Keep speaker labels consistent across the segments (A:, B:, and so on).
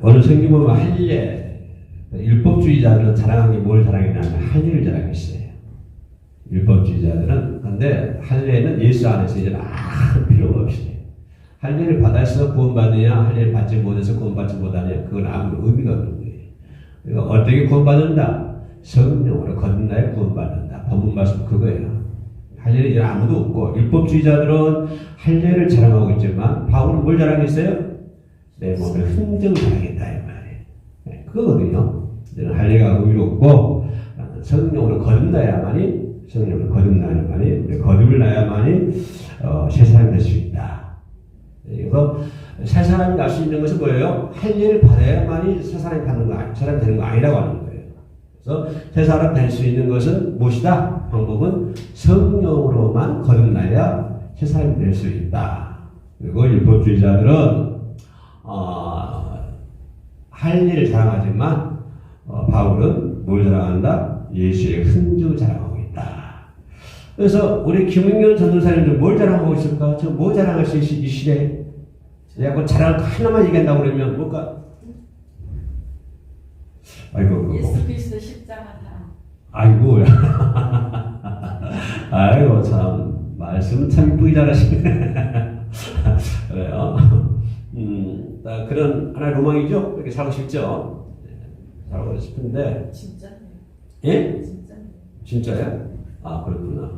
A: 오늘 성경 보면 할례, 율법주의자들은 자랑한 게 뭘 자랑했냐면 할례를 자랑했어요. 율법주의자들은. 근데 할례는 예수 안에서 이제는 아무 필요가 없어요. 할례를 받아서 구원받느냐, 할례를 받지 못해서 구원받지 못하느냐, 그건 아무 의미가 없는 거예요. 그러니까 어떻게 구원받는다? 성령으로 거듭나야 구원받는다. 본문 말씀 그거예요. 할례는 이제 아무도 없고, 율법주의자들은 할례를 자랑하고 있지만 바울은 뭘 자랑했어요? 내 몸의 흔적을 자랑했다 이 말이에요. 그거거든요. 할례가 의미가 없고 성령으로 거듭나야만이, 성령으로 거듭나야만이, 우리 거듭을 나야만이 새 사람이 될 수 있다. 그래서 새 사람이 날 수 있는 것은 뭐예요? 할례를 받아야만이 새 사람이 받는 거, 새 사람이 되는 거 아니라고 하는 거예요. 그래서 새 사람 될 수 있는 것은 무엇이다? 방법은 성령으로만 거듭나야 새 사람이 될 수 있다. 그리고 율법주의자들은 할례를 자랑하지만 바울은 뭘 자랑한다? 예수의 흔적을 자랑하고 있다. 그래서 우리 김은경 전도사님들 뭘 자랑하고 있을까? 저 뭐 자랑할 수 있어 이 시대에? 내가 그 자랑을 하나만 얘기한다고 그러면 뭘까? 아이고,
B: 예수 그리스도 십자가다.
A: 아이고, 아이고 참 말씀은 참 이쁘게 잘하시네. 그래요. 그런 하나의 로망이죠. 그렇게 살고 싶죠. 살고 싶은데.
B: 진짜네요.
A: 예?
B: 진짜네요.
A: 진짜요? 아 그렇구나.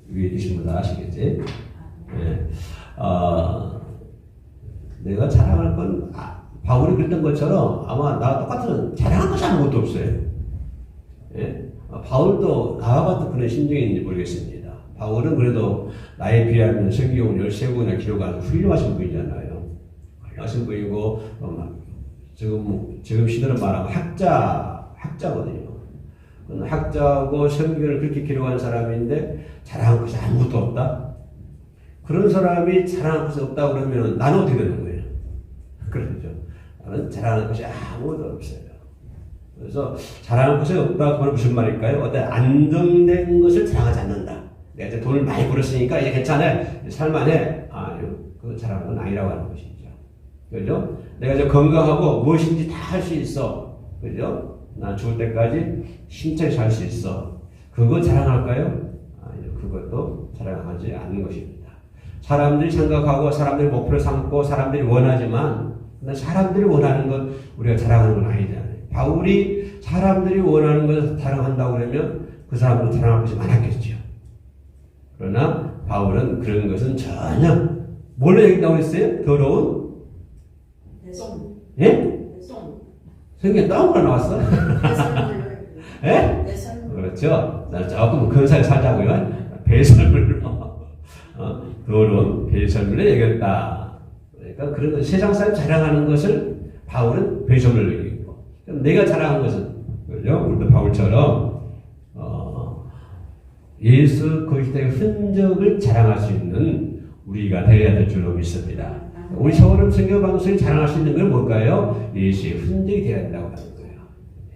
A: 위에 계신 분들 아시겠지? 예. 내가 자랑할 건 바울이 그랬던 것처럼 아마 나와 똑같은 자랑한 것이 아무것도 없어요. 예? 바울도 나와 같은 그런 심정인지 모르겠습니다. 바울은 그래도 나에 비하면 성경을 13권이나 기록한 훌륭하신 분이잖아요. 훌륭하신 분이고 지금 시대로 말하면 학자거든요. 학자고 성경을 그렇게 기록한 사람인데 자랑할 것이 아무것도 없다? 그런 사람이 자랑할 것이 없다 그러면 나는 어떻게 되는 거예요? 그렇죠. 나는 자랑할 것이 아무것도 없어요. 그래서 자랑할 것이 없다 그건 무슨 말일까요? 어떤 안정된 것을 자랑하지 않는다. 내가 이제 돈을 많이 벌었으니까 이제 괜찮아. 살만해. 그거 자랑하는 건 아니라고 하는 것이죠. 그죠? 내가 이제 건강하고 무엇인지 다 할 수 있어. 그죠? 난 죽을 때까지 신체를 살 수 있어. 그거 자랑할까요? 그것도 자랑하지 않는 것입니다. 사람들이 생각하고 사람들이 목표를 삼고 사람들이 원하지만 사람들이 원하는 것 우리가 자랑하는 건 아니잖아요. 바울이 사람들이 원하는 것을 자랑한다고 그러면 그 사람은 자랑할 것이 많았겠죠. 그러나 바울은 그런 것은 전혀 뭘로 얘기한다고 했어요? 더러운?
B: 똥.
A: 예?
B: 똥.
A: 성경에 똥으로 나왔어? 예? 그렇죠. 나 조금 근사하게 살자고요. 배설물로 더러운 배설물로 얘기했다. 그러니까 그런 것, 세상 사람 자랑하는 것을 바울은 배설물로 얘기했고, 내가 자랑한 것은 그죠? 우리도 바울처럼 예수 그리스도의 흔적을 자랑할 수 있는 우리가 되어야 될 줄로 믿습니다. 우리 서울음 성교 방송이 자랑할 수 있는 건 뭘까요? 예수의 흔적이 되어야 된다고 하는 거예요.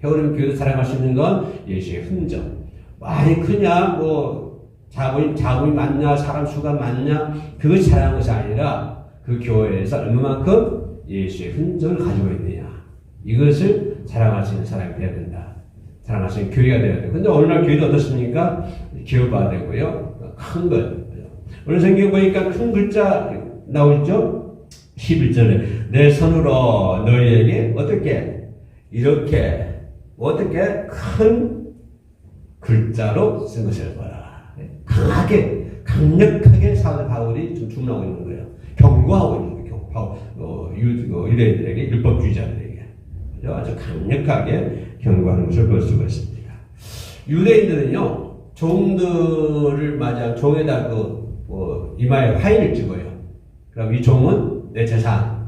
A: 서울음 교회도 자랑할 수 있는 건 예수의 흔적. 많이 크냐, 자본이 많냐, 사람 수가 많냐, 그것이 자랑한 것이 아니라 그 교회에서 얼마만큼 예수의 흔적을 가지고 있느냐. 이것을 자랑할 수 있는 사람이 되어야 된다. 자랑할 수 있는 교회가 되어야 돼요. 근데 오늘날 교회도 어떻습니까? 기업화가 되고요. 큰 것. 오늘 성경 보니까 큰 글자 나오죠? 11절에 내 손으로 너희에게 이렇게 큰 글자로 쓴 것을 봐라. 강력하게 사도 바울이 좀 주문하고 있는 거예요. 경고하고 있는 거예요. 유대인들에게, 율법주의자들에게. 아주 강력하게 경고하는 것을 볼 수가 있습니다. 유대인들은요, 종들을 맞이한 종에다 이마에 화인을 찍어요. 그럼 이 종은 내 재산.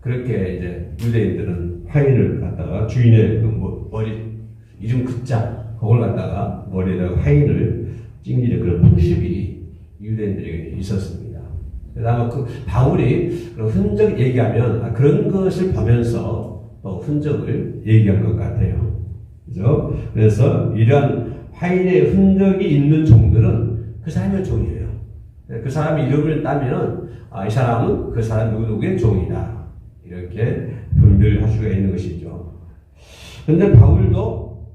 A: 그렇게 이제 유대인들은 화인을 갖다가 주인의 머리, 이름 글자, 그걸 갖다가 머리에다가 화인을 찍는 그런 풍습이 유대인들에게 있었습니다. 그래서 아마 바울이 그런 흔적 얘기하면 그런 것을 보면서 또 흔적을 얘기한 것 같아요. 그죠? 그래서 이런 화인의 흔적이 있는 종들은 그 사람의 종이에요. 그 사람의 이름을 따면 이 사람은 그 사람 누구누구의 종이다. 이렇게 분별할 수가 있는 것이죠. 그런데 바울도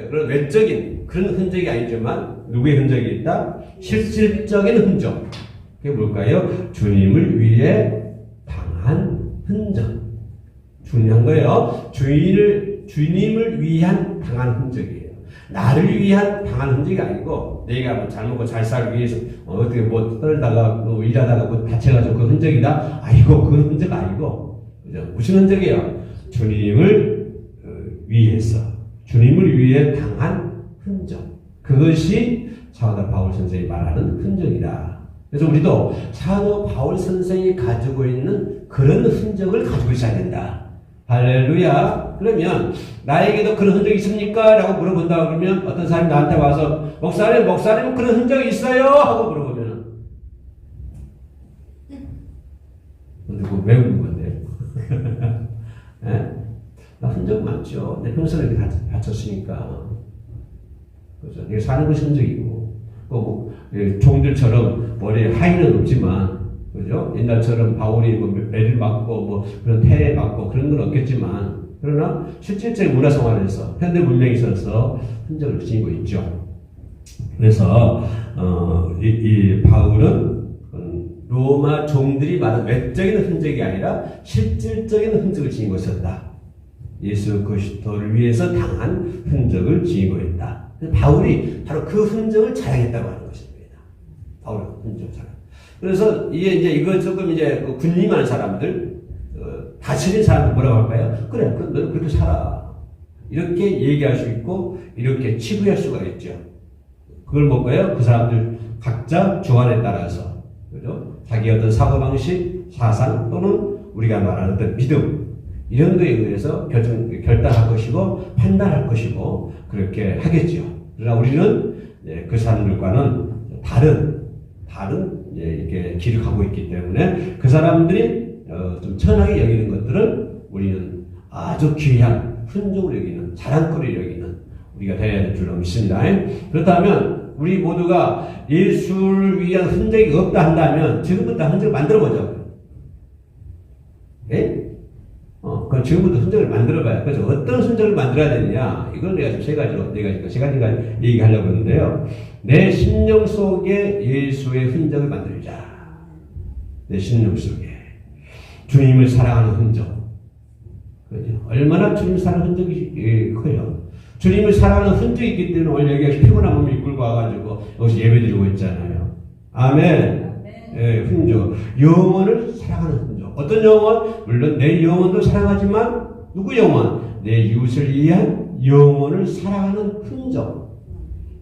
A: 그런 외적인 그런 흔적이 아니지만 누구의 흔적이 있다? 실질적인 흔적. 그게 뭘까요? 주님을 위해 당한 흔적. 중요한 거예요. 주님을 위한 당한 흔적이에요. 나를 위한 당한 흔적이 아니고 내가 뭐 잘 먹고 잘 살기 위해서 어떻게 뭐 떨다가 뭐 일하다가 뭐 다쳐가지고 그 흔적이다. 아이고 그 흔적 아니고 그죠? 무슨 흔적이에요? 주님을 위해서 주님을 위해 당한 흔적. 그것이 사도 바울 선생이 말하는 흔적이다. 그래서 우리도 사도 바울 선생이 가지고 있는 그런 흔적을 가지고 있어야 된다. 할렐루야. 그러면 나에게도 그런 흔적이 있습니까? 라고 물어본다 그러면 어떤 사람이 나한테 와서 목사님 그런 흔적이 있어요? 하고 물어보면 근데 그거 왜 묻는 건데요? 네? 나 흔적 많죠. 내 평생을 이렇게 다쳤으니까. 그죠? 이게 사는 것이 흔적이고 뭐 종들처럼 머리에 하의는 없지만 그죠? 옛날처럼 바울이 뭐 매를 맞고 뭐 그런 태에 맞고 그런 건 없겠지만 그러나 실질적인 문화생활에서 현대 문명에 있어서 흔적을 지니고 있죠. 그래서 이 바울은 로마 종들이 말한 외적인 흔적이 아니라 실질적인 흔적을 지니고 있었다. 예수 그리스도를 위해서 당한 흔적을 지니고 있다. 바울이 바로 그 흔적을 자랑했다고 하는 것입니다. 바울의 흔적 자랑. 그래서 이거 조금 군림하는 사람들, 다스린 사람들 뭐라고 할까요? 그래, 너는 그렇게 살아. 이렇게 얘기할 수 있고, 이렇게 치부할 수가 있죠. 그걸 뭘까요? 그 사람들 각자 주관에 따라서, 그죠? 자기 어떤 사고방식, 사상 또는 우리가 말하는 어떤 믿음, 이런 거에 의해서 결단할 것이고, 판단할 것이고, 그렇게 하겠죠. 그러나 우리는 그 사람들과는 다른 이렇게 길을 가고 있기 때문에 그 사람들이 좀 천하게 여기는 것들을 우리는 아주 귀한 흔적으로 여기는 자랑거리를 여기는 우리가 되어야 될 줄로 믿습니다. 그렇다면 우리 모두가 예수를 위한 흔적이 없다 한다면 지금부터 흔적을 만들어보자고요. 예? 그럼 지금부터 흔적을 만들어봐요. 그래서 어떤 흔적을 만들어야 되느냐? 이걸 내가 지금 세 가지가 얘기하려고 하는데요. 내 심령 속에 예수의 흔적을 만들자. 내 심령 속에. 주님을 사랑하는 흔적. 그죠? 얼마나 주님을 사랑하는 흔적이 커요. 주님을 사랑하는 흔적이 있기 때문에 오늘 여기가 피곤한 몸을 이끌고 와가지고 여기서 예배 드리고 있잖아요. 아멘. 예, 흔적. 영혼을 사랑하는 흔적. 어떤 영혼? 물론 내 영혼도 사랑하지만 누구 영혼? 내 이웃을 위한 영혼을 사랑하는 흔적.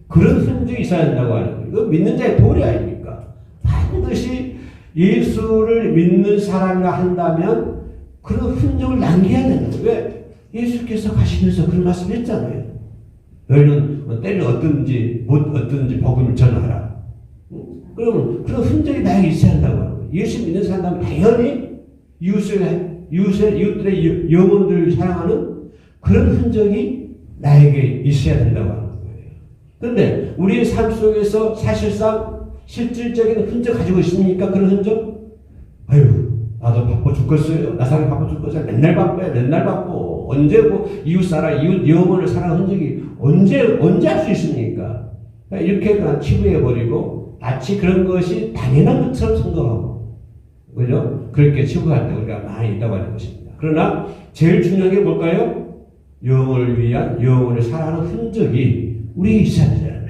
A: 그런 흔적이 있어야 한다고 하는 거예요. 이거 믿는 자의 도리 아닙니까? 반드시 예수를 믿는 사람이라 한다면 그런 흔적을 남겨야 된다고. 왜? 예수께서 가시면서 그런 말씀을 했잖아요. 너희는 때를 얻든지 못 얻든지 복음을 전하라. 그러면 그런 흔적이 나에게 있어야 한다고 하는 거예요. 예수 믿는 사람은 당연히 이웃들의 영혼들을 사랑하는 그런 흔적이 나에게 있어야 된다고 하는 거예요. 그런데 우리의 삶 속에서 사실상 실질적인 흔적 가지고 있습니까? 그런 흔적? 아유, 나도 바빠 죽겠어요. 나 사람 바빠 죽겠어요. 맨날 바빠요. 맨날 바빠. 언제 이웃 영혼을 사랑하는 흔적이 언제 할 수 있습니까? 그러니까 이렇게 그냥 치부해버리고 마치 그런 것이 당연한 것처럼 생각하고, 그죠? 그렇게 치부할 때 우리가 많이 있다고 하는 것입니다. 그러나 제일 중요한 게 뭘까요? 영혼을 위한 영혼을 사랑하는 흔적이 우리에게 있어야 되잖아요.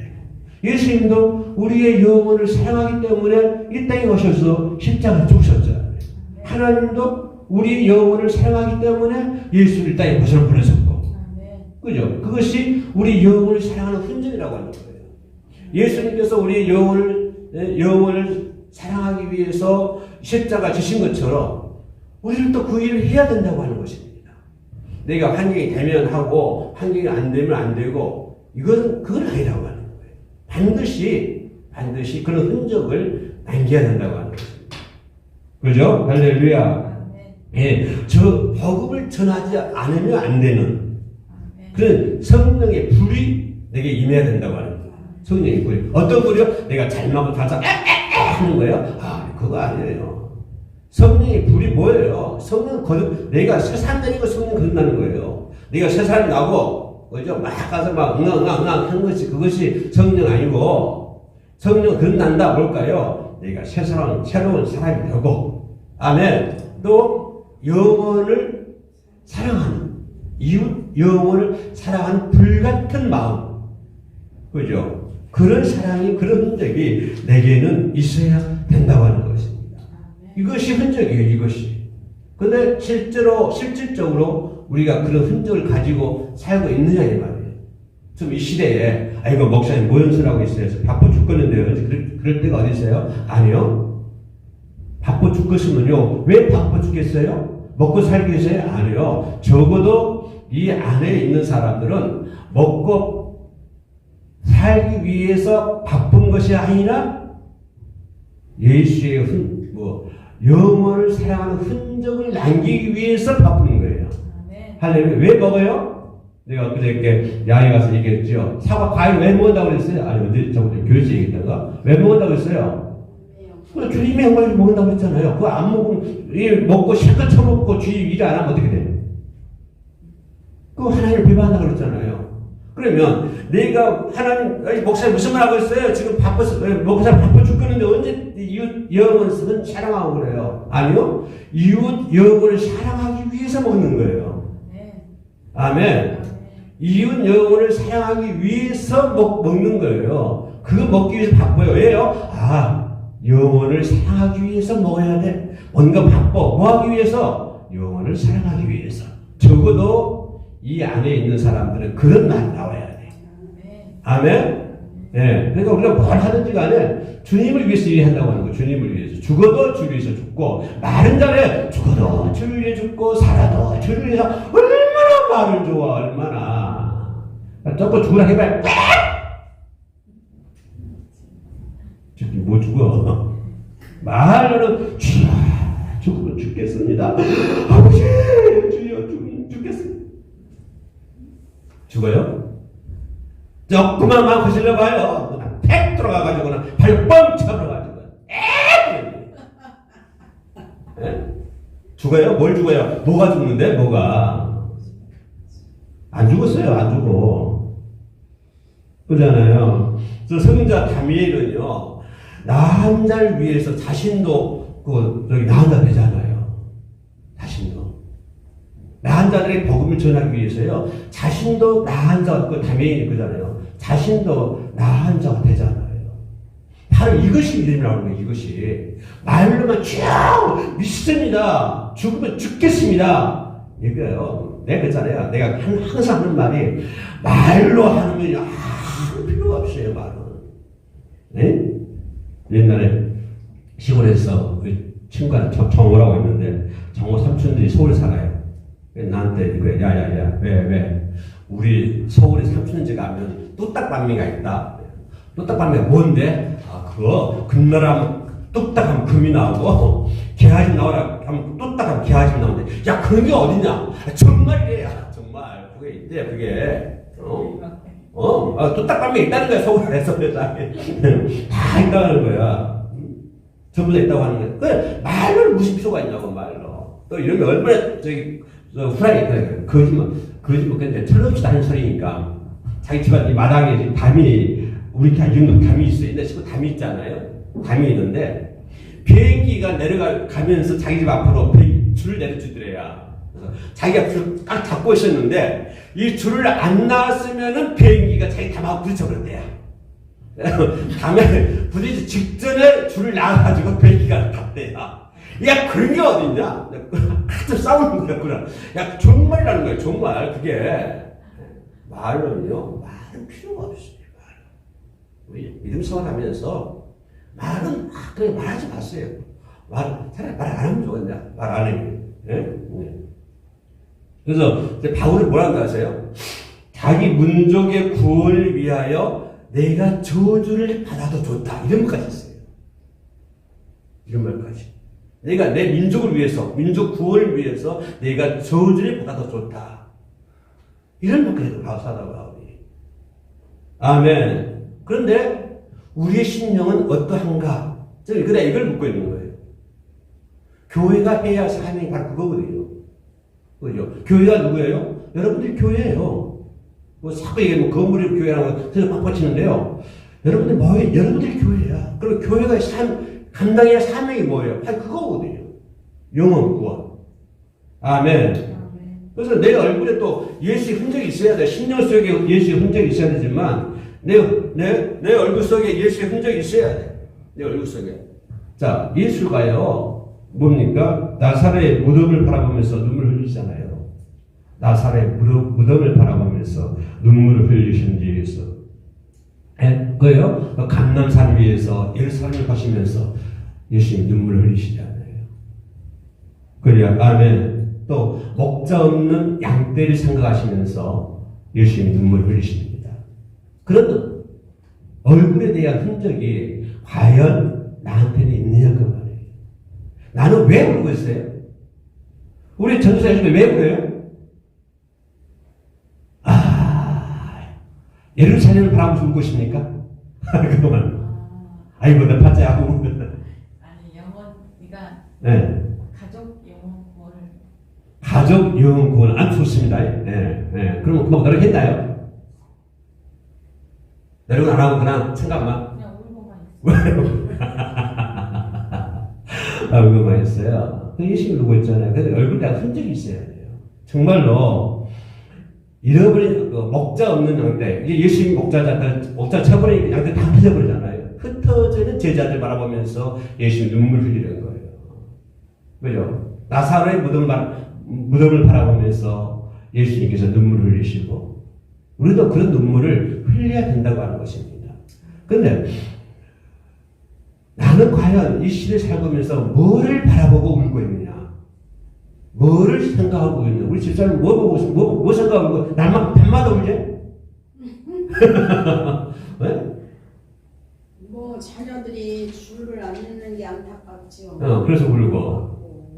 A: 예수님도 우리의 영혼을 사랑하기 때문에 이 땅에 오셔서 십자가를 죽으셨잖아요. 하나님도 우리의 영혼을 사랑하기 때문에 예수를 이 땅에 보내셨고, 그죠? 그것이 우리 영혼을 사랑하는 흔적이라고 하는 거예요. 예수님께서 우리의 영혼을 사랑하기 위해서 십자가 지신 것처럼 우리를 또 그 일을 해야 된다고 하는 것입니다. 내가 환경이 되면 하고 환경이 안 되면 안 되고 그건 아니라고 하는 거예요. 반드시 그런 흔적을 남겨야 된다고 하는 것입니다. 그죠? 할렐루야. 예, 저 복음을 전하지 않으면 안 되는 그런 성령의 불이 내게 임해야 된다고 하는 거예요. 성령의 불이. 어떤 불이요? 내가 잘못하면 다자 하는 거예요? 그거 아니에요. 성령의 불이 뭐예요? 성령 내가 새 사람 되는 거 성령 거듭나는 거예요. 내가 새 사람 나고 그죠? 막 가서 막 응앙응앙 하는 것이 그것이 성령 아니고 성령 거듭난다 뭘까요? 내가 새로운 사람이 되고 아멘. 또 영혼을 사랑하는 이웃 영혼을 사랑하는 불같은 마음 그죠? 그런 사랑이 그런 흔적이 내게는 있어야 된다고 하는 것입니다. 이것이 흔적이에요. 이것이. 근데 실질적으로 우리가 그런 흔적을 가지고 살고 있느냐 이 말이에요. 지금 이 시대에 이거 목사님 뭐 연설하고 있어요? 바빠 죽겠는데요. 그럴 때가 어디 있어요? 아니요. 바빠 죽겠으면요. 왜 바빠 죽겠어요? 먹고 살기 위해서요? 아니요. 적어도 이 안에 있는 사람들은 먹고 살기 위해서 바쁜 것이 아니라 예수의 영혼을 사랑하는 흔적을 남기기 위해서 바쁜 거예요. 할렐루야. 왜 먹어요? 내가 그저께 야외 가서 얘기했죠. 사과 과일 왜 먹는다고 그랬어요? 아니 어디 저번에 교회에서 얘기했다가 왜 먹는다고 그랬어요? 그래 주님의 영광을 먹는다고 그랬잖아요. 그거 안 먹으면 먹고 실컷 처먹고 주님 일 안 하면 어떻게 돼요? 그거 하나님을 비방한다고 그랬잖아요. 그러면 내가 하나님 목사님 무슨 말 하고 있어요? 지금 바빠서 목사님 바빠 죽겠는데 언제 이웃 영혼을 사랑하고 그래요? 아니요. 이웃 영혼을 사랑하기 위해서 먹는 거예요. 아멘. 이웃 영혼을 사랑하기 위해서 먹는 거예요. 그거 먹기 위해서 바빠요. 왜요? 영혼을 사랑하기 위해서 먹어야 돼. 뭔가 바빠. 뭐 하기 위해서? 영혼을 사랑하기 위해서. 적어도 이 안에 있는 사람들은 그런 말이 나와야 돼. 아멘? 네. 그러니까 우리가 뭘 하든지 간에 주님을 위해서 일한다고 하는 거예요. 주님을 위해서. 죽어도 주를 위해서 죽고, 말은 잘해. 죽어도 주를 위해 죽고, 살아도 주를 위해서. 얼마나 말을 좋아, 얼마나. 자꾸 죽으라 해봐야 뭐 죽어? 말로는 죽으면 죽겠습니다. 아버지, 주여 죽겠습니다. 죽어요? 조그만만 거슬려 봐요. 그냥 팩 들어가가지고 그냥 발로 뻥 쳐버려가지고 죽어요? 뭘 죽어요? 뭐가 죽는데? 뭐가? 안 죽었어요. 안 죽어. 그러잖아요. 저 성인자 다미엘은요, 나한 자를 위해서 자신도 나한 자 되잖아요. 자신도. 나한 자들의 복음을 전하기 위해서요, 자신도 나한 자, 다미엘이 그잖아요. 자신도 나한 자가 되잖아요. 바로 이것이 믿음이라는 거예요. 이것이. 말로만 쭉 믿습니다. 죽으면 죽겠습니다. 이거예요. 내가 그랬잖아요. 내가 항상 하는 말이 말로 하는 게 필요가 없어요. 말은. 네? 옛날에 시골에서 친구가 정호라고 있는데 정호 삼촌들이 서울에 살아요. 나한테 이거 야야야 왜 우리 서울에 삼촌집 가면 뚝딱방미가 있다. 뚝딱방미가 뭔데? 그거 금나라하면 뚝딱하면 금이 나오고 개아집 나오라 하면 뚝딱하면 개아집 나오는데 야 그런 게 어딨냐? 정말이래요. 정말 그게 있대 그게. 뚝딱방미 있다는 거야. 서울에서 다 있다는 거야. 전부 다 있다고 하는 거야. 말을 무슨 필요가 있냐고 말로. 또 이런 게 얼마나 후라이 거짓말 근데 철없이 하는 소리니까 자기 집안 이 마당에 담이 우리 이 정도 담이 있어요. 옛날 시골 담이 있잖아요. 담이 있는데 비행기가 내려가면서 자기 집 앞으로 줄을 내려주더래요. 그래서 자기가 줄을 딱 잡고 있었는데 이 줄을 안 나왔으면은 비행기가 자기 담하고 부딪혀버렸대요. 담에 부딪히기 직전에 줄을 나와가지고 비행기가 갔대요. 야, 그런 게 어딨냐? 하도 싸우는 거였구나. 야, 정말이라는 거야, 정말. 그게. 말은요, 말은 필요가 없어요, 우리 믿음 생활하면서 말은, 그냥 말하지 마세요. 차라리 말 안 하면 좋겠냐? 말 안 해요. 예? 그래서, 바울이 뭐라고 하세요? 자기 민족의 구원을 위하여 내가 저주를 받아도 좋다. 이런 말까지 했어요. 이런 말까지. 내가 내 민족을 위해서, 민족 구원을 위해서 내가 저주를 받아도 좋다. 이런 말까지도 사도 바울이. 아멘. 그런데 우리의 심령은 어떠한가? 그래 이걸 묻고 있는 거예요. 교회가 해야 사명이 바로 그거거든요. 그죠? 교회가 누구예요? 여러분들이 교회예요. 뭐 자꾸 이게 뭐 건물이 교회라고 해서 빡빡 치는데요. 여러분들 뭐예요? 여러분들이 교회야. 그리고 교회가 감당해야 사명이 뭐예요? 바로 그거거든요. 영혼 구원. 아멘. 그래서 내 얼굴에 또 예수의 흔적이 있어야 돼. 신령 속에 예수의 흔적이 있어야 되지만 내 얼굴 속에 예수의 흔적이 있어야 돼. 내 얼굴 속에. 자, 예수가요, 뭡니까? 나사렛의 무덤을 바라보면서 눈물을 흘리잖아요. 나사렛의 무덤을 바라보면서 눈물을 흘리신 뒤에서. 예? 그예요? 감람산 위에서 예루살렘을 가시면서 예수님 눈물을 흘리시잖아요. 그래야, 아멘. 또, 목자 없는 양떼를 생각하시면서 예수님 눈물을 흘리십니다. 그런 얼굴에 대한 흔적이 과연 나한테는 있느냐 그 말이에요. 나는 왜 울고 있어요? 우리 전도사님이 왜 울어요? 예루살렘을 바라보면서 울고 있습니까? 그동안. 아이고, 내 파자하고.
B: 아니, 영혼이가
A: 네.
B: 가족 영혼 구원을.
A: 가족 영혼 구원. 안 좋습니다. 네. 네. 그럼 그거 노력했나요? 노력은 안 하고 그냥 생각만.
B: 그냥 울고만 있어요.
A: 울고만 했어요. 예수님 울고 있잖아요. 근데 얼굴에 흔적이 있어야 돼요. 정말로. 잃어버린 목자 없는 양떼. 이제 예수님 목자 쳐버리니 양떼 다 흩어버리잖아요. 흩어지는 제자들 바라보면서 예수님 눈물 흘리는 거예요. 왜요? 나사로의 무덤을 바라보면서 예수님께서 눈물을 흘리시고 우리도 그런 눈물을 흘려야 된다고 하는 것입니다. 그런데 나는 과연 이 시대에 살면서 뭐를 바라보고 울고 있느냐? 뭐를 생각하고 있는? 우리 집사님 뭐 보고 있어? 뭐 생각하고 있고? 날만 밤마다 울지? 네?
C: 뭐 자녀들이 줄을 안 잇는 게 안타깝지요.
A: 그래서 울고.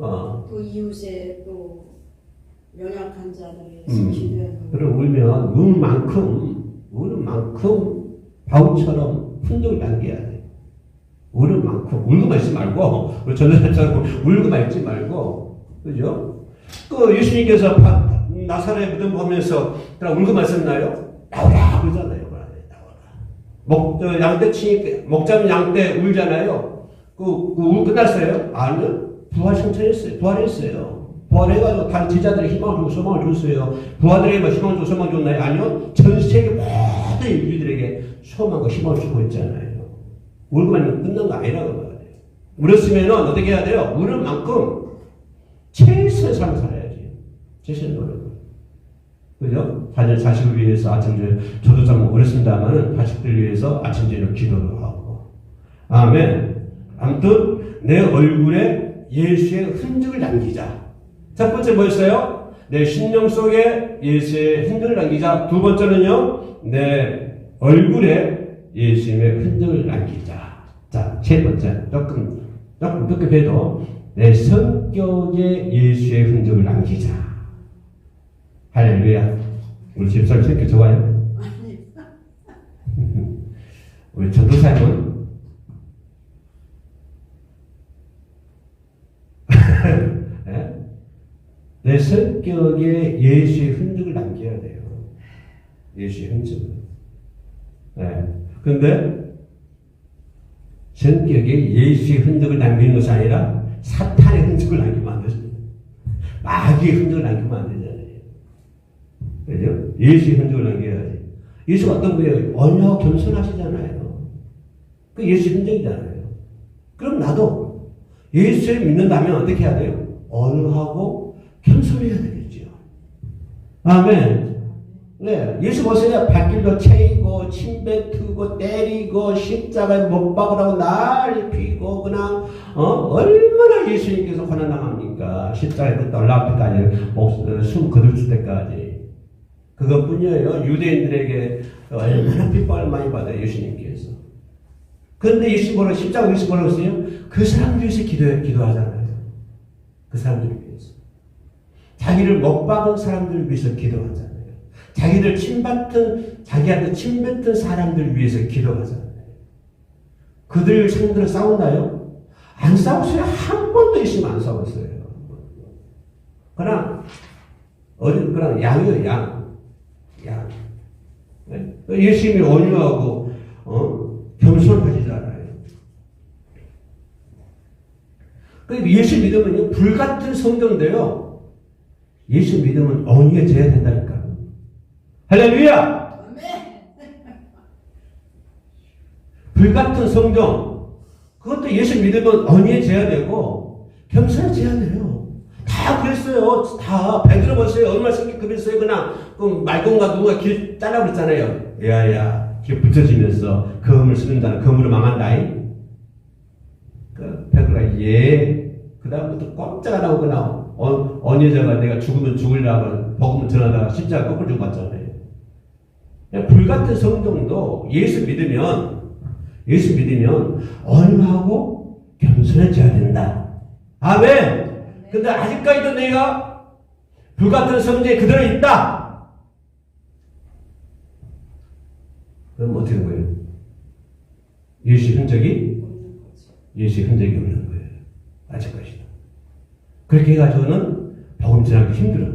C: 또 이웃에 또 연약한 자들이 기도해서.
A: 그럼 우는 만큼 바울처럼 흔적을 남겨야 돼. 우는 만큼 울고만 있지 말고 우리 전도사처럼 울고만 있지 말고. 그죠? 그 예수님께서 나사렛 무덤 보면서 그냥 울고만 있었나요? 나오라 그러잖아요. 나오라. 양떼 치니까 목자는 양떼 울잖아요. 울 끝났어요? 아니요. 부활했어요. 부활해가지고 다른 제자들이 희망을 주고 소망을 줬어요. 부하들에게 희망을 주고 소망을 줬나요? 아니요. 전 세계 모든 인류들에게 소망과 희망을 주고 있잖아요. 울고만 있는 끝난 거 아니라고 말해요. 울었으면 어떻게 해야 돼요? 우는 만큼 최선의 삶을 살아야지. 최선의 노력을. 그죠? 자식을 위해서 아침, 저도 참 어렸습니다만 자식들 위해서 아침, 저녁 기도를 하고. 아멘. 아무튼 내 얼굴에 예수의 흔적을 남기자. 첫 번째 뭐였어요? 내 심령 속에 예수의 흔적을 남기자. 두 번째는요, 내 얼굴에 예수님의 흔적을 남기자. 자, 세 번째. 조금 해도 내 성격에 예수의 흔적을 남기자. 할렐루야. 우리 집사님 성격 좋아요? 우리 전도사님은 네? 내 성격에 예수의 흔적을 남겨야 돼요. 예수의 흔적을. 네. 근데 성격에 예수의 흔적을 남기는 것이 아니라 사탄의 흔적을 남기면 안 되죠. 마귀의 흔적을 남기면 안 되잖아요. 그죠? 예수의 흔적을 남겨야지. 예수가 어떤 분이에요? 언유하고 겸손하시잖아요. 그 예수의 흔적이잖아요. 그럼 나도 예수를 믿는다면 어떻게 해야 돼요? 언유하고 겸손해야 되겠죠. 아멘. 네, 예수 보세요. 발길도 채이고 침뱉고 때리고 십자가에 못 박으라고 난리 피고 그냥 얼마나 예수님께서 고난당합니까? 십자가에 끝 올라갈 때까지 숨 거둘 때까지 그것뿐이에요. 유대인들에게 얼마나 핍박을 많이 받아요. 예수님께서. 그런데 예수님은 십자가 위해서 뭐라고 했어요? 그 사람들 위해서 기도하잖아요. 그 사람들 위해서. 자기를 못 박은 사람들 위해서 기도하잖아요. 자기한테 침뱉은 사람들 위해서 기도하잖아요. 그들 상대로 싸웠나요? 안 싸웠어요. 한 번도 있으면 안 싸웠어요. 그냥 그냥 양이에요. 양. 네? 예수님이 온유하고 겸손을 가지잖아요. 그러니까 예수 믿으면 불같은 성경인데요. 예수 믿으면 온유해져야 된다니까. 할렐루야! 불같은 성경, 그것도 예수 믿으면 온유해져야 되고 겸손해져야 돼요. 다 그랬어요. 다 베드로 보세요. 얼마나 쉽게 그랬어요. 그냥 그 말공과 누가 길 짜라 그랬잖아요. 야야 길 붙여지면서 검을 쓰는 자는 검으로 망한다잉. 그 베드로가 그 다음부터 꼼짝 안 하고 그냥 언니자가 내가 죽으면 죽으려고 복음을 전하다가 십자가 거꾸로 죽고 갔잖아요. 불같은 성경도 예수 믿으면 온유하고 겸손해져야 된다. 아멘. 근데 아직까지도 내가 불같은 성경에 그대로 있다. 그럼 어떻게 된 거예요? 예수 흔적이 없는 거예요. 아직까지도. 그렇게 해가지고는 복음 전하기 힘들어.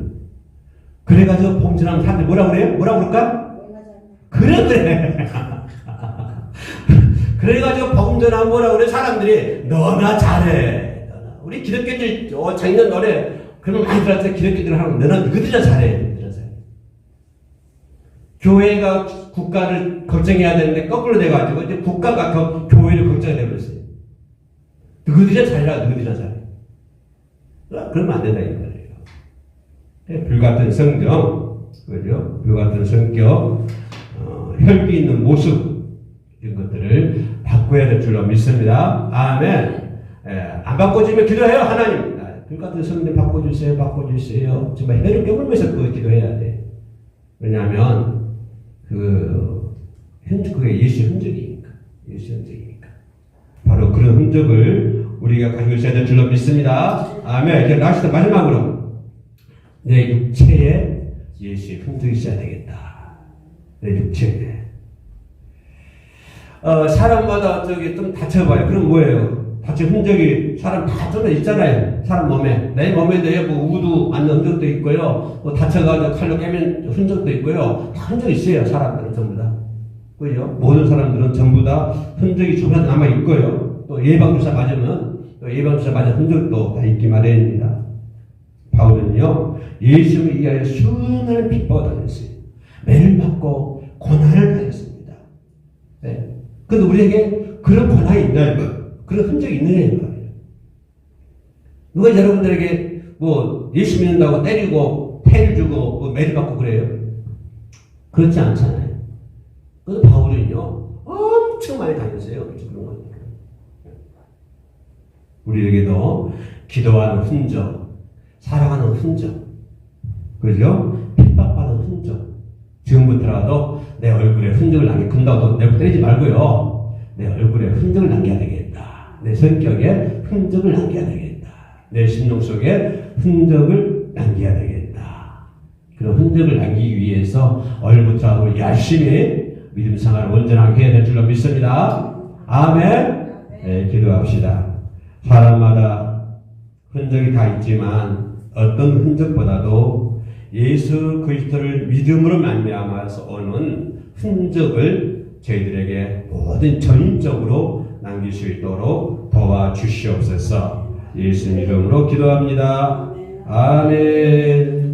A: 그래가지고 복음 전하면 사람들이 뭐라고 그래요? 뭐라고 그럴까? 그래. 그래가지고 복음 전하면 뭐라고 그래? 사람들이 너나 잘해. 우리 기독교들 작년 노래 그러면 많이 들었어요. 기독교들 하면 너는 그들이나 잘해. 교회가 국가를 걱정해야 되는데 거꾸로 돼가지고 이제 국가가 교회를 걱정해야 되버렸어요. 너희들이나 잘해. 너희들이나 잘해. 그러면 안 된다 이거예요. 불같은 성경, 그죠? 불같은 성격, 혈기 있는 모습 이런 것들을 바꿔야 될 줄로 믿습니다. 아멘. 안 바꿔주면 기도해요. 하나님 불같은 성령 바꿔주세요. 정말 혀를 깨물면서 그거 기도해야 돼. 왜냐하면 그게 예수 흔적이니까. 바로 그런 흔적을 우리가 가지고 있어야 될 줄로 믿습니다. 아멘. 이제 라스트 마지막으로 내 육체에 예수의 흔적이 있어야 되겠다. 내 육체에. 사람마다 좀 다쳐봐요. 그럼 뭐예요? 다친 흔적이 사람 다 좀 있잖아요. 사람 몸에. 내 몸에도 뭐 우도 앉는 흔적도 있고요. 뭐 다쳐가지고 칼로 깨면 흔적도 있고요. 다 흔적이 있어요. 사람들은 전부 다. 그죠? 모든 사람들은 전부 다 흔적이 전부 남아 있고요. 또 예방주사 맞으면 예방주사 맞은 흔적도 다 있기 마련입니다. 바울은요, 예수를 위하여 수많은 핍박을 당했어요. 매를 맞고 고난을 당했습니다. 네. 근데 우리에게 그런 고난이 있나, 그런 흔적이 있느냐, 말이에요. 누가 여러분들에게 예수 믿는다고 때리고, 패를 주고, 매를 받고 그래요? 그렇지 않잖아요. 그래서 바울은요, 엄청 많이 당했어요. 그런 거. 우리에게도 기도하는 흔적, 사랑하는 흔적, 그죠? 핍박받는 흔적. 지금부터라도 내 얼굴에 흔적을 남긴다고 내가 때리지 말고요. 내 얼굴에 흔적을 남겨야 되겠다. 내 성격에 흔적을 남겨야 되겠다. 내 심령 속에 흔적을 남겨야 되겠다. 그런 흔적을 남기기 위해서 오늘부터 우리 열심히 믿음 생활을 온전하게 해야 될 줄로 믿습니다. 아멘. 네, 기도합시다. 사람마다 흔적이 다 있지만 어떤 흔적보다도 예수 그리스도를 믿음으로 말미암아서 오는 흔적을 저희들에게 모든 전인적으로 남길 수 있도록 도와주시옵소서. 예수 이름으로 기도합니다. 아멘.